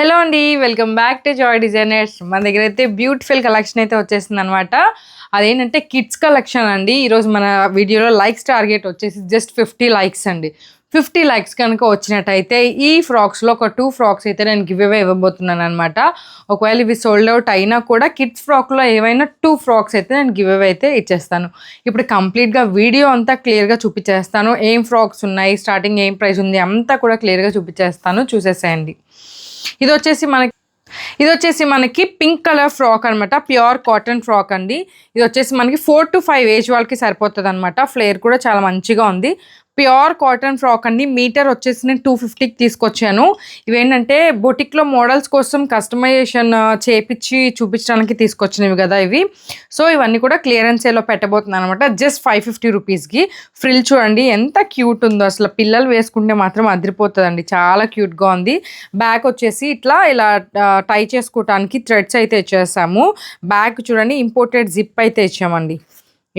Hello అండి, welcome back to Joy designers. మన దగ్గర అయితే బ్యూటిఫుల్ కలెక్షన్ అయితే వచ్చేసింది అనమాట. అదేంటంటే కిడ్స్ కలెక్షన్ అండి. ఈరోజు మన వీడియోలో లైక్స్ టార్గెట్ వచ్చేసి జస్ట్ 50 లైక్స్ అండి. 50 లైక్స్ కనుక వచ్చినట్టయితే ఈ ఫ్రాక్స్లో ఒక 2 ఫ్రాక్స్ అయితే నేను గివ్ అవే ఇవ్వబోతున్నాను అనమాట. ఒకవేళ ఇవి సోల్డ్ అవుట్ అయినా కూడా కిడ్స్ ఫ్రాక్లో ఏవైనా 2 ఫ్రాక్స్ అయితే నేను గివ్ అవే అయితే ఇచ్చేస్తాను. ఇప్పుడు కంప్లీట్గా వీడియో అంతా క్లియర్గా చూపించేస్తాను. ఏం ఫ్రాక్స్ ఉన్నాయి, స్టార్టింగ్ ఏం ప్రైస్ ఉంది అంతా కూడా క్లియర్గా చూపించేస్తాను, చూసేసేయండి. ఇది వచ్చేసి మనకి పింక్ కలర్ ఫ్రాక్ అనమాట. ప్యూర్ కాటన్ ఫ్రాక్ అండి. ఇది వచ్చేసి మనకి 4 to 5 ఏజ్ వాళ్ళకి సరిపోతుంది అనమాట. ఫ్లేర్ కూడా చాలా మంచిగా ఉంది. ప్యూర్ కాటన్ ఫ్రాక్ అండి. మీటర్ వచ్చేసి నేను 250కి తీసుకొచ్చాను. ఇవేంటంటే బొటిక్లో మోడల్స్ కోసం కస్టమైజేషన్ చేపించి చూపించడానికి తీసుకొచ్చినవి కదా ఇవి. సో ఇవన్నీ కూడా క్లియరెన్స్ సేల్లో పెట్టబోతున్నాను అనమాట. జస్ట్ 550 రూపీస్కి. ఫ్రిల్ చూడండి ఎంత క్యూట్ ఉందో, అసలు పిల్లలు వేసుకుంటే మాత్రం అదిరిపోతుందండి. చాలా క్యూట్గా ఉంది. బ్యాక్ వచ్చేసి ఇలా టై చేసుకోవడానికి థ్రెడ్స్ అయితే ఇచ్చేసాము. బ్యాక్ చూడండి ఇంపోర్టెడ్ జిప్ అయితే ఇచ్చామండి.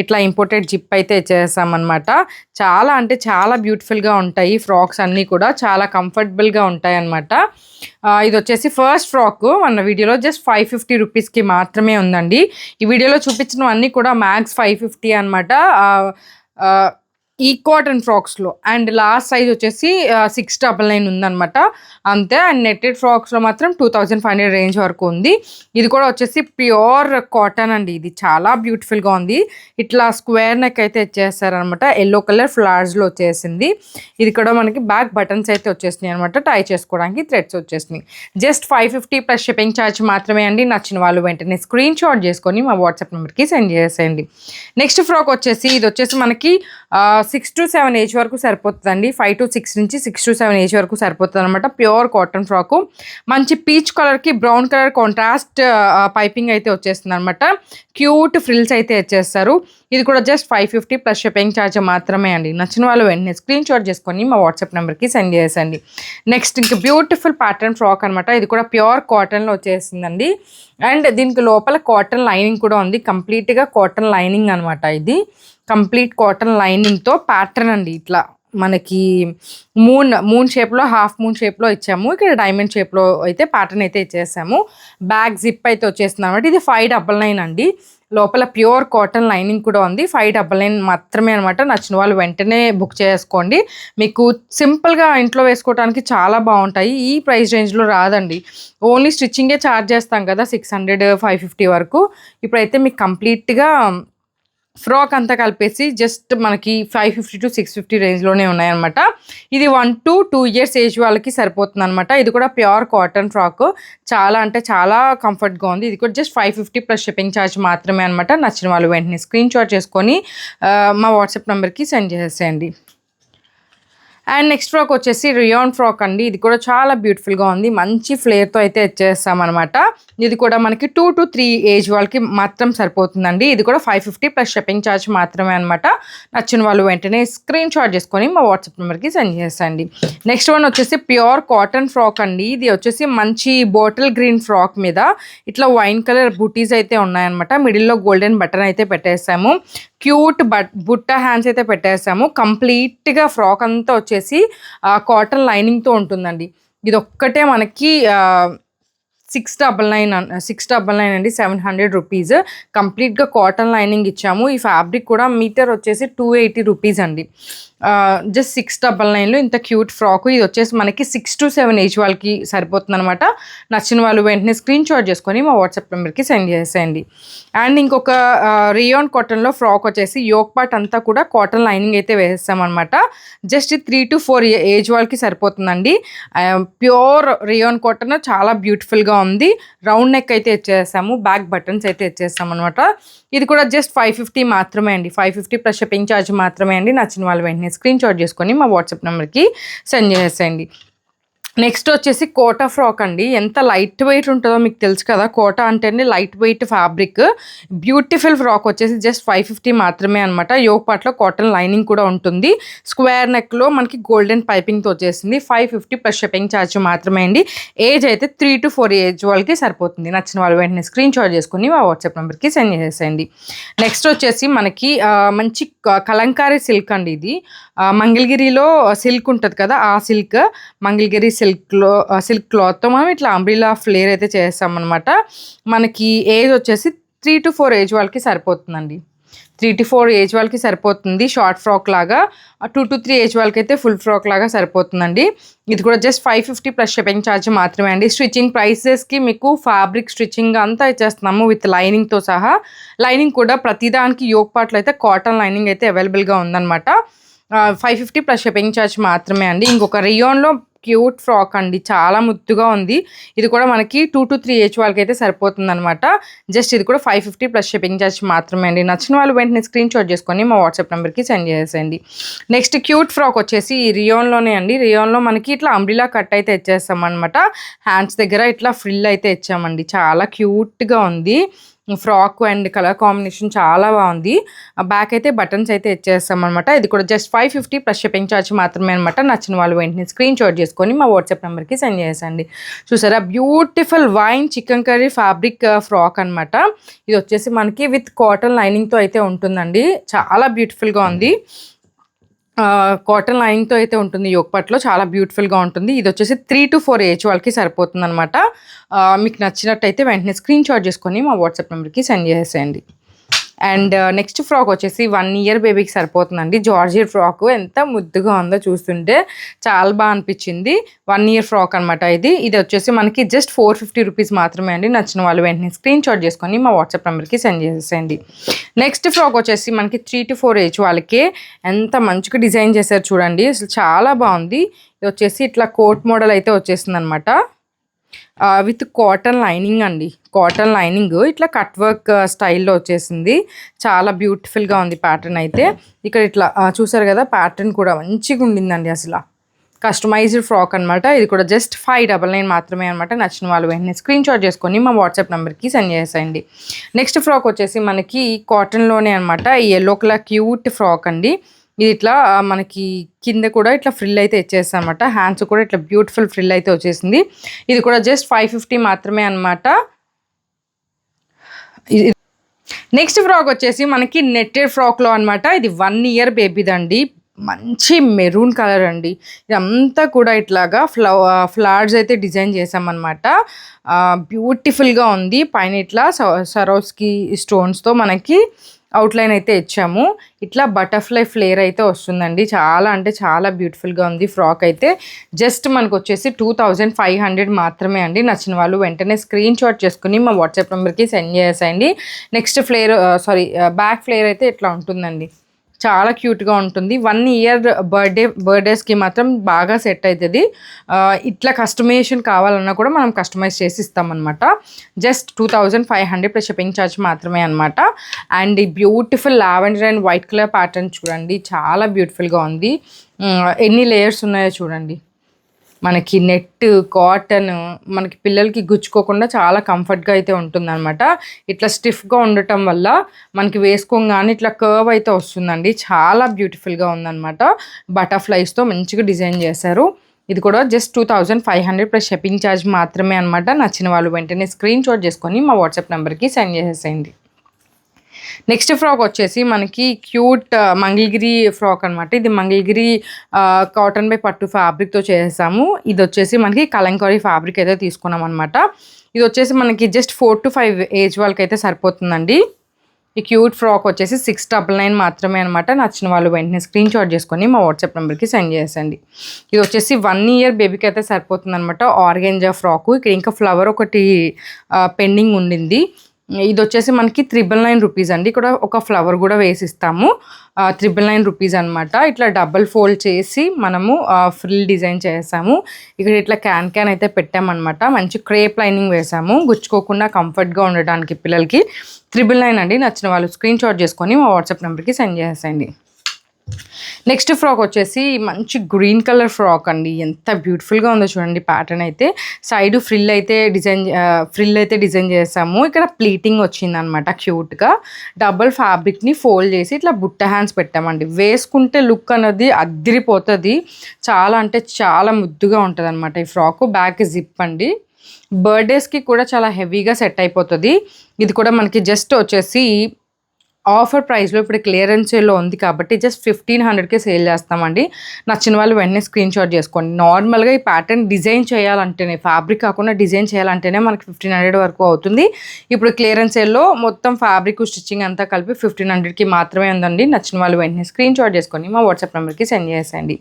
ఇట్లా ఇంపోర్టెడ్ జిప్ అయితే ఇచ్చేసామన్నమాట. చాలా అంటే చాలా బ్యూటిఫుల్గా ఉంటాయి ఫ్రాక్స్ అన్నీ కూడా, చాలా కంఫర్టబుల్గా ఉంటాయి అన్నమాట. ఇది వచ్చేసి ఫస్ట్ ఫ్రాక్ మన వీడియోలో జస్ట్ 550 రూపీస్కి మాత్రమే ఉందండి. ఈ వీడియోలో చూపించినవన్నీ కూడా మ్యాక్స్ 550 అనమాట. ఈ కాటన్ ఫ్రాక్స్లో అండ్ లాస్ట్ సైజ్ వచ్చేసి 699 ఉందన్నమాట అంతే. అండ్ నెట్టెడ్ ఫ్రాక్స్లో మాత్రం 2500 రేంజ్ వరకు ఉంది. ఇది కూడా వచ్చేసి ప్యూర్ కాటన్ అండి. ఇది చాలా బ్యూటిఫుల్గా ఉంది. ఇట్లా స్క్వేర్ నెక్ అయితే ఇచ్చేస్తారనమాట. ఎల్లో కలర్ ఫ్లవర్స్లో వచ్చేసింది. ఇది కూడా మనకి బ్యాక్ బటన్స్ అయితే వచ్చేసినాయి అనమాట. టై చేసుకోవడానికి థ్రెడ్స్ వచ్చేసినాయి. జస్ట్ 550 ప్లస్ షిప్పింగ్ ఛార్జ్ మాత్రమే అండి. నచ్చిన వాళ్ళు వెంటనే స్క్రీన్ షాట్ చేసుకొని మా వాట్సాప్ నెంబర్కి సెండ్ చేసేయండి. నెక్స్ట్ ఫ్రాక్ వచ్చేసి ఇది వచ్చేసి మనకి 6 to 7 ఏజ్ వరకు సరిపోతుందండి. 5 to 6 నుంచి 6 to 7 ఏజ్ వరకు సరిపోతుంది అనమాట. Pure cotton frock. మంచి పీచ్ కలర్కి బ్రౌన్ కలర్ కాంట్రాస్ట్ పైపింగ్ అయితే వచ్చేస్తుంది అనమాట. క్యూట్ ఫ్రిల్స్ అయితే వచ్చేస్తారు. ఇది కూడా జస్ట్ 550 ప్లస్ షిప్పింగ్ ఛార్జ్ మాత్రమే అండి. నచ్చిన వాళ్ళు వెంటనే స్క్రీన్ షాట్ చేసుకొని మా వాట్సాప్ నెంబర్కి సెండ్ చేసేయండి. నెక్స్ట్ ఇంకా బ్యూటిఫుల్ ప్యాటర్న్ ఫ్రాక్ అనమాట. ఇది కూడా ప్యూర్ కాటన్లో వచ్చేసిందండి. అండ్ దీనికి లోపల కాటన్ లైనింగ్ కూడా ఉంది. కంప్లీట్గా కాటన్ లైనింగ్ అనమాట. ఇది కంప్లీట్ కాటన్ లైనింగ్తో ప్యాటర్న్ అండి. ఇట్లా మనకి మూన్ షేప్లో, హాఫ్ మూన్ షేప్లో ఇచ్చాము. ఇక్కడ డైమండ్ షేప్లో అయితే ప్యాటర్న్ అయితే ఇచ్చేసాము. బ్యాక్ జిప్ అయితే వచ్చేస్తుంది అనమాట. ఇది 599 అండి. లోపల ప్యూర్ కాటన్ లైనింగ్ కూడా ఉంది. 599 మాత్రమే అనమాట. నచ్చిన వాళ్ళు వెంటనే బుక్ చేసుకోండి. మీకు సింపుల్గా ఇంట్లో వేసుకోవడానికి చాలా బాగుంటాయి. ఈ ప్రైస్ రేంజ్లో రాదండి. ఓన్లీ స్టిచ్చింగే ఛార్జ్ చేస్తాం కదా 600 550 వరకు. ఇప్పుడైతే మీకు కంప్లీట్గా ఫ్రాక్ అంతా కలిపేసి జస్ట్ మనకి 550 to 650 రేంజ్లోనే ఉన్నాయన్నమాట. ఇది 1 to 2 ఇయర్స్ ఏజ్ వాళ్ళకి సరిపోతుంది అనమాట. ఇది కూడా ప్యూర్ కాటన్ ఫ్రాక్. చాలా అంటే చాలా కంఫర్ట్గా ఉంది. ఇది కూడా జస్ట్ 550 ప్లస్ షిప్పింగ్ ఛార్జ్ మాత్రమే అనమాట. నచ్చిన వాళ్ళు వెంటనే స్క్రీన్ షాట్ చేసుకొని మా వాట్సాప్ నెంబర్కి సెండ్ చేసేయండి. అండ్ నెక్స్ట్ ఫ్రాక్ వచ్చేసి రియాన్ ఫ్రాక్ అండి. ఇది కూడా చాలా బ్యూటిఫుల్గా ఉంది. మంచి ఫ్లేర్తో అయితే ఇచ్చేస్తామన్నమాట. ఇది కూడా మనకి 2 to 3 ఏజ్ వాళ్ళకి మాత్రం సరిపోతుందండి. ఇది కూడా 550 ప్లస్ షిప్పింగ్ ఛార్జ్ మాత్రమే అనమాట. నచ్చిన వాళ్ళు వెంటనే స్క్రీన్ షాట్ చేసుకొని మా వాట్సాప్ నెంబర్కి సెండ్ చేసేయండి. నెక్స్ట్ వన్ వచ్చేసి ప్యూర్ కాటన్ ఫ్రాక్ అండి. ఇది వచ్చేసి మంచి బాటిల్ గ్రీన్ ఫ్రాక్ మీద ఇట్లా వైన్ కలర్ బూటీస్ అయితే ఉన్నాయన్నమాట. మిడిల్లో గోల్డెన్ బటన్ అయితే పెట్టేసాము. క్యూట్ బుట్ట హ్యాండ్స్ అయితే పెట్టేసాము. కంప్లీట్గా ఫ్రాక్ అంతా వచ్చేసి కాటన్ లైనింగ్తో ఉంటుందండి. ఇది ఒక్కటే మనకి 699 అండి. 700 రూపీస్. కంప్లీట్గా కాటన్ లైనింగ్ ఇచ్చాము. ఈ ఫ్యాబ్రిక్ కూడా మీటర్ వచ్చేసి 280 రూపీస్ అండి. జస్ట్ 699లో ఇంత క్యూట్ ఫ్రాక్. ఇది వచ్చేసి మనకి 6 to 7 ఏజ్ వాళ్ళకి సరిపోతుంది అనమాట. నచ్చిన వాళ్ళు వెంటనే స్క్రీన్ షాట్ చేసుకొని మా వాట్సాప్ నెంబర్కి సెండ్ చేసేయండి. అండ్ ఇంకొక రియాన్ కాటన్లో ఫ్రాక్ వచ్చేసి యోక్ పార్ట్ అంతా కూడా కాటన్ లైనింగ్ అయితే వేసేస్తామన్నమాట. జస్ట్ 3 to 4 ఏజ్ వాళ్ళకి సరిపోతుందండి. ప్యూర్ రియాన్ కాటన్ చాలా బ్యూటిఫుల్గా ఉంది. రౌండ్ నెక్ అయితే ఇచ్చేసాము. బ్యాక్ బటన్స్ అయితే ఇచ్చేస్తాం అనమాట. ఇది కూడా జస్ట్ 550 మాత్రమే అండి. 550 ప్లస్ షిప్పింగ్ ఛార్జ్ మాత్రమే అండి. నచ్చిన వాళ్ళు వెంటనే స్క్రీన్ షాట్ చేసుకొని మా వాట్సాప్ నెంబర్కి సెండ్ చేసేయండి. నెక్స్ట్ వచ్చేసి కోటా ఫ్రాక్ అండి. ఎంత లైట్ వెయిట్ ఉంటుందో మీకు తెలుసు కదా. కోటా అంటేనే light weight fabric. Beautiful frock వచ్చేసి జస్ట్ 550 మాత్రమే అనమాట. యోక్ పార్ట్లో కాటన్ లైనింగ్ కూడా ఉంటుంది. స్క్వేర్ నెక్లో మనకి గోల్డెన్ పైపింగ్తో వచ్చేసింది. 550 ప్లస్ షిప్పింగ్ ఛార్జ్ మాత్రమే అండి. ఏజ్ అయితే 3 to 4 ఏజ్ వాళ్ళకి సరిపోతుంది. నచ్చిన వాళ్ళు వెంటనే స్క్రీన్ షాట్ చేసుకుని మా వాట్సాప్ నెంబర్కి సెండ్ చేసేయండి. నెక్స్ట్ వచ్చేసి మనకి మంచి కలంకారీ సిల్క్ అండి ఇది. మంగళగిరిలో సిల్క్ ఉంటది కదా! ఆ సిల్క్. మంగళగిరి సిల్క్ క్లాత్‌తో మనం ఇట్లా అంబ్రెల్లా ఫ్లేర్ అయితే చేస్తామనమాట. మనకి ఏజ్ వచ్చేసి 3-4 ఏజ్ వాళ్ళకి సరిపోతుందండి. 3-4 ఏజ్ వాళ్ళకి సరిపోతుంది షార్ట్ ఫ్రాక్ లాగా. 2-3 ఏజ్ వాళ్ళకైతే ఫుల్ ఫ్రాక్ లాగా సరిపోతుందండి. ఇది కూడా జస్ట్ 550 ప్లస్ షిప్పింగ్ ఛార్జ్ మాత్రమే అండి. స్టిచ్చింగ్ ప్రైసెస్‌కి మీకు ఫ్యాబ్రిక్ స్టిచ్చింగ్ అంతా ఇచ్చేస్తున్నాము విత్ లైనింగ్‌తో సహా. లైనింగ్ కూడా ప్రతిదానికి యోక్ పార్ట్‌లో అయితే కాటన్ లైనింగ్ అయితే అవైలబుల్‌గా ఉందనమాట. 550 ప్లస్ షిప్పింగ్ ఛార్జ్ మాత్రమే అండి. ఇంకొక రియోన్‌లో క్యూట్ ఫ్రాక్ అండి. చాలా ముద్దుగా ఉంది. ఇది కూడా మనకి 2-3 ఏజ్ వాళ్ళకైతే సరిపోతుందనమాట. జస్ట్ ఇది కూడా 550 ప్లస్ షిప్పింగ్ ఛార్జ్ మాత్రమే అండి. నచ్చిన వాళ్ళు వెంటనే స్క్రీన్ షాట్ చేసుకొని మా వాట్సాప్ నెంబర్కి సెండ్ చేసేయండి. నెక్స్ట్ క్యూట్ ఫ్రాక్ వచ్చేసి ఈ రియోన్‌లోనే అండి. రియోన్‌లో మనకి ఇట్లా అంబ్రెల్లా కట్ అయితే ఇచ్చేస్తామనమాట. హ్యాండ్స్ దగ్గర ఇట్లా ఫ్రిల్ అయితే ఇచ్చామండి. చాలా క్యూట్‌గా ఉంది. ఫ్రాక్ అండ్ కలర్ కాంబినేషన్ చాలా బాగుంది. బ్యాక్ అయితే బటన్స్ అయితే ఇచ్చేస్తామనమాట. ఇది కూడా జస్ట్ 550 ప్లస్ షిప్పింగ్ ఛార్జ్ మాత్రమే అనమాట. నచ్చిన వాళ్ళు వెంటనే స్క్రీన్ షాట్ చేసుకొని మా వాట్సాప్ నెంబర్కి సెండ్ చేసేయండి. చూసారా beautiful wine chicken curry fabric frock అనమాట. ఇది వచ్చేసి మనకి విత్ కాటన్ లైనింగ్తో అయితే ఉంటుందండి. చాలా బ్యూటిఫుల్గా ఉంది. కాటన్ లైనింగ్తో అయితే ఉంటుంది. యోగపట్లో చాలా బ్యూటిఫుల్గా ఉంటుంది. ఇది వచ్చేసి 3-4 ఏజ్ వాళ్ళకి సరిపోతుంది అనమాట. మీకు నచ్చినట్టయితే వెంటనే స్క్రీన్ షాట్ చేసుకొని మా వాట్సాప్ నెంబర్కి సెండ్ చేసేయండి. అండ్ నెక్స్ట్ ఫ్రాక్ వచ్చేసి 1 ఇయర్ బేబీకి సరిపోతుందండి. జార్జెట్ ఫ్రాక్ ఎంత ముద్దుగా ఉందో చూస్తుంటే చాలా బాగా అనిపించింది. 1 ఇయర్ ఫ్రాక్ అనమాట ఇది. ఇది వచ్చేసి మనకి జస్ట్ 450 రూపీస్ మాత్రమే అండి. నచ్చిన వాళ్ళు వెంటనే స్క్రీన్ షాట్ చేసుకొని మా వాట్సాప్ నెంబర్కి సెండ్ చేసేయండి. నెక్స్ట్ ఫ్రాక్ వచ్చేసి మనకి 3-4 ఏజ్ వాళ్ళకి ఎంత మంచిగా డిజైన్ చేశారు చూడండి. అసలు చాలా బాగుంది. ఇది వచ్చేసి ఇట్లా కోట్ మోడల్ అయితే వచ్చేసింది అనమాట. విత్ కాటన్ లైనింగ్ అండి. కాటన్ లైనింగ్ ఇట్లా కట్ వర్క్ స్టైల్లో వచ్చేసింది. చాలా బ్యూటిఫుల్గా ఉంది ప్యాటర్న్ అయితే. ఇక్కడ ఇట్లా చూసారు కదా ప్యాటర్న్ కూడా మంచిగా ఉండిందండి. అసలు కస్టమైజ్డ్ ఫ్రాక్ అనమాట. ఇది కూడా జస్ట్ 599 మాత్రమే అనమాట. నచ్చిన వాళ్ళు వెంటనే స్క్రీన్ షాట్ చేసుకొని మా వాట్సాప్ నెంబర్కి సెండ్ చేసేయండి. నెక్స్ట్ ఫ్రాక్ వచ్చేసి మనకి కాటన్లోనే అనమాట. ఈ ఎల్లో కలర్ క్యూట్ ఫ్రాక్ అండి. ఇది ఇట్లా మనకి కింద కూడా ఇట్లా ఫ్రిల్ అయితే ఇచ్చేస్తాం అనమాట. హ్యాండ్స్ కూడా ఇట్లా బ్యూటిఫుల్ ఫ్రిల్ అయితే వచ్చేసింది. ఇది కూడా జస్ట్ 550 మాత్రమే అనమాట. నెక్స్ట్ ఫ్రాక్ వచ్చేసి మనకి నెట్టెడ్ ఫ్రాక్లో అనమాట. ఇది 1 ఇయర్ బేబీదండి. మంచి మెరూన్ కలర్ అండి. ఇదంతా కూడా ఇట్లాగా ఫ్లవర్స్ అయితే డిజైన్ చేసామన్నమాట. బ్యూటిఫుల్గా ఉంది. పైన ఇట్లా సరోస్కి స్టోన్స్తో మనకి అవుట్లైన్ అయితే ఇచ్చాము. ఇట్లా బటర్ఫ్లై ఫ్లేర్ అయితే వస్తుందండి. చాలా అంటే చాలా బ్యూటిఫుల్గా ఉంది ఫ్రాక్ అయితే. జస్ట్ మనకు వచ్చేసి 2500 మాత్రమే అండి. నచ్చిన వాళ్ళు వెంటనే స్క్రీన్ షాట్ చేసుకుని మా వాట్సాప్ నెంబర్కి సెండ్ చేసేయండి. నెక్స్ట్ బ్యాక్ ఫ్లేర్ అయితే ఇట్లా ఉంటుందండి. చాలా క్యూట్గా ఉంటుంది. 1 ఇయర్ బర్త్డేస్కి మాత్రం బాగా సెట్ అవుతుంది. ఇట్లా కస్టమైజేషన్ కావాలన్నా కూడా మనం కస్టమైజ్ చేసి ఇస్తామన్నమాట. జస్ట్ 2500 ప్లస్ షిప్పింగ్ ఛార్జ్ మాత్రమే అనమాట. అండ్ ఈ beautiful lavender and white colour pattern చూడండి. చాలా బ్యూటిఫుల్గా ఉంది. ఎన్ని లేయర్స్ ఉన్నాయో చూడండి. మనకి నెట్ కాటన్ మనకి పిల్లలకి గుచ్చుకోకుండా చాలా కంఫర్ట్గా అయితే ఉంటుందన్నమాట. ఇట్లా స్టిఫ్గా ఉండటం వల్ల మనకి వేసుకోగానే ఇట్లా కర్వ్ అయితే వస్తుందండి. చాలా బ్యూటిఫుల్గా ఉందన్నమాట. బటర్ఫ్లైస్తో మంచిగా డిజైన్ చేశారు. ఇది కూడా జస్ట్ 2500 ప్లస్ షిప్పింగ్ ఛార్జ్ మాత్రమే అనమాట. నచ్చిన వాళ్ళు వెంటనే స్క్రీన్ షాట్ చేసుకొని మా వాట్సాప్ నెంబర్కి సెండ్ చేసేయండి. నెక్స్ట్ ఫ్రాక్ వచ్చేసి మనకి క్యూట్ మంగళగిరి ఫ్రాక్ అనమాట. ఇది మంగళగిరి కాటన్ బై పట్టు ఫ్యాబ్రిక్తో చేసాము. ఇది వచ్చేసి మనకి కలంకారీ ఫ్యాబ్రిక్ అయితే తీసుకున్నాం అనమాట. ఇది వచ్చేసి మనకి జస్ట్ 4-5 ఏజ్ వాళ్ళకి అయితే సరిపోతుందండి. ఈ క్యూట్ ఫ్రాక్ వచ్చేసి 699 మాత్రమే అనమాట. నచ్చిన వాళ్ళు వెంటనే స్క్రీన్ షాట్ చేసుకొని మా వాట్సాప్ నెంబర్కి సెండ్ చేసేయండి. ఇది వచ్చేసి 1 ఇయర్ బేబీకి అయితే సరిపోతుంది అనమాట. Organza frock. ఇక్కడ ఇంకా ఫ్లవర్ ఒకటి పెండింగ్ ఉండింది. ఇది వచ్చేసి మనకి 999 రూపీస్ అండి. ఇక్కడ ఒక ఫ్లవర్ కూడా వేసిస్తాము. 999 రూపీస్ అనమాట. ఇట్లా డబల్ ఫోల్డ్ చేసి మనము ఫ్రిల్ డిజైన్ చేసాము. ఇక్కడ ఇట్లా క్యాన్ అయితే పెట్టామన్నమాట. మంచి క్రేప్ లైనింగ్ వేసాము. గుచ్చుకోకుండా కంఫర్ట్గా ఉండడానికి పిల్లలకి 999 అండి. నచ్చిన వాళ్ళు స్క్రీన్ షాట్ చేసుకొని మా వాట్సాప్ నెంబర్కి సెండ్ చేసేయండి. నెక్స్ట్ ఫ్రాక్ వచ్చేసి మంచి గ్రీన్ కలర్ ఫ్రాక్ అండి. ఎంత బ్యూటిఫుల్గా ఉందో చూడండి. ప్యాటర్న్ అయితే సైడ్ ఫ్రిల్ అయితే డిజైన్ చేసాము. ఇక్కడ ప్లీటింగ్ వచ్చిందనమాట. క్యూట్గా డబల్ ఫ్యాబ్రిక్ని ఫోల్డ్ చేసి ఇట్లా బుట్ట హ్యాండ్స్ పెట్టామండి. వేసుకుంటే లుక్ అనేది అద్దిరిపోతుంది. చాలా అంటే చాలా ముద్దుగా ఉంటుంది అనమాట ఈ ఫ్రాక్. బ్యాక్ జిప్ అండి. బర్త్డేస్కి కూడా చాలా హెవీగా సెట్ అయిపోతుంది. ఇది కూడా మనకి జస్ట్ వచ్చేసి ఆఫర్ ప్రైస్లో ఇప్పుడు క్లియరెన్స్ సేల్లో ఉంది కాబట్టి జస్ట్ 1500కే సేల్ చేస్తామండి. నచ్చిన వాళ్ళు వెంటనే స్క్రీన్ షాట్ చేసుకోండి. నార్మల్గా ఈ ప్యాటర్న్ డిజైన్ చేయాలంటేనే, ఫ్యాబ్రిక్ కాకుండా డిజైన్ చేయాలంటేనే మనకి 1500 వరకు అవుతుంది. ఇప్పుడు క్లియరెన్స్ సేల్లో మొత్తం ఫ్యాబ్రిక్ స్టిచ్చింగ్ అంతా కలిపి 1500కి మాత్రమే ఉందండి. నచ్చిన వాళ్ళు వెంటనే స్క్రీన్ షాట్ చేసుకొని మా వాట్సాప్ నెంబర్కి సెండ్ చేసేయండి.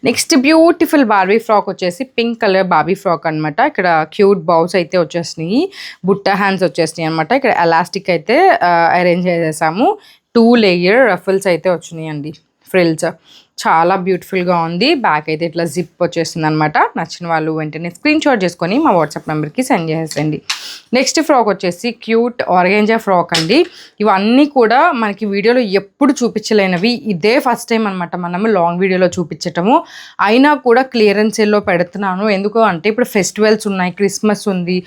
నెక్స్ట్ బ్యూటిఫుల్ బార్బీ ఫ్రాక్ వచ్చేసి పింక్ కలర్ బార్బీ ఫ్రాక్ అనమాట. ఇక్కడ క్యూట్ బౌస్ అయితే వచ్చేసినాయి, బుట్ట హ్యాండ్స్ వచ్చేసినాయి అనమాట. ఇక్కడ ఎలాస్టిక్ అయితే అరేంజ్ చేసేసాము. 2 లేయర్ రఫుల్స్ అయితే వచ్చినాయండి, ఫ్రిల్స్ చాలా బ్యూటిఫుల్గా ఉంది. బ్యాక్ అయితే ఇట్లా జిప్ వచ్చేస్తుంది అనమాట. నచ్చిన వాళ్ళు వెంటనే స్క్రీన్ షాట్ చేసుకొని మా వాట్సాప్ నెంబర్కి సెండ్ చేసేయండి. నెక్స్ట్ ఫ్రాక్ వచ్చేసి క్యూట్ ఆర్గెంజా ఫ్రాక్ అండి. ఇవన్నీ కూడా మనకి వీడియోలో ఎప్పుడు చూపించలేనివి, ఇదే ఫస్ట్ టైం అనమాట మనము లాంగ్ వీడియోలో చూపించటము. అయినా కూడా క్లియరెన్స్ సేల్లో పెడుతున్నాను. ఎందుకు అంటే ఇప్పుడు ఫెస్టివల్స్ ఉన్నాయి, క్రిస్మస్ ఉంది,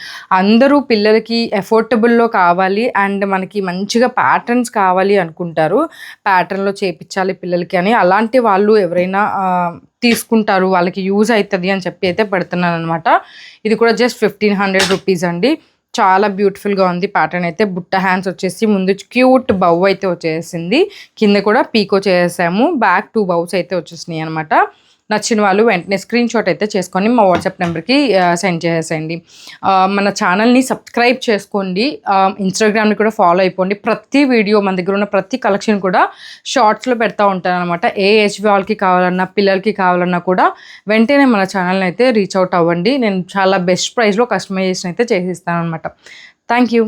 అందరూ పిల్లలకి ఎఫోర్డబుల్లో కావాలి అండ్ మనకి మంచిగా ప్యాటర్న్స్ కావాలి అనుకుంటారు. ప్యాటర్న్లో చేయించాలి పిల్లలకి అని, అలాంటి వాళ్ళు ఎవరైనా తీసుకుంటారు, వాళ్ళకి యూజ్ అవుతుంది అని చెప్పి అయితే పెడుతున్నాను అనమాట. ఇది కూడా జస్ట్ 1500 రూపీస్ అండి. చాలా బ్యూటిఫుల్గా ఉంది ప్యాటర్న్ అయితే. బుట్ట హ్యాండ్స్ వచ్చేసి ముందు క్యూట్ బౌ అయితే వచ్చేసింది, కింద కూడా పీకో చేసాము, బ్యాక్ 2 బౌస్ అయితే వచ్చేసినాయి అనమాట. నచ్చిన వాళ్ళు వెంటనే స్క్రీన్ షాట్ అయితే చేసుకొని మా వాట్సాప్ నెంబర్కి సెండ్ చేసేయండి. మన ఛానల్ని సబ్స్క్రైబ్ చేసుకోండి, ఇన్స్టాగ్రామ్ని కూడా ఫాలో అయిపోండి. ప్రతి వీడియో మన దగ్గర ఉన్న ప్రతి కలెక్షన్ కూడా షార్ట్స్లో పెడతా ఉంటాను అనమాట. ఏ ఏజ్ వాళ్ళకి కావాలన్నా, పిల్లలకి కావాలన్నా కూడా వెంటనే మన ఛానల్ని అయితే రీచ్ అవుట్ అవ్వండి. నేను చాలా బెస్ట్ ప్రైస్లో కస్టమైజేషన్ అయితే చేసిస్తాను అనమాట. Thank you.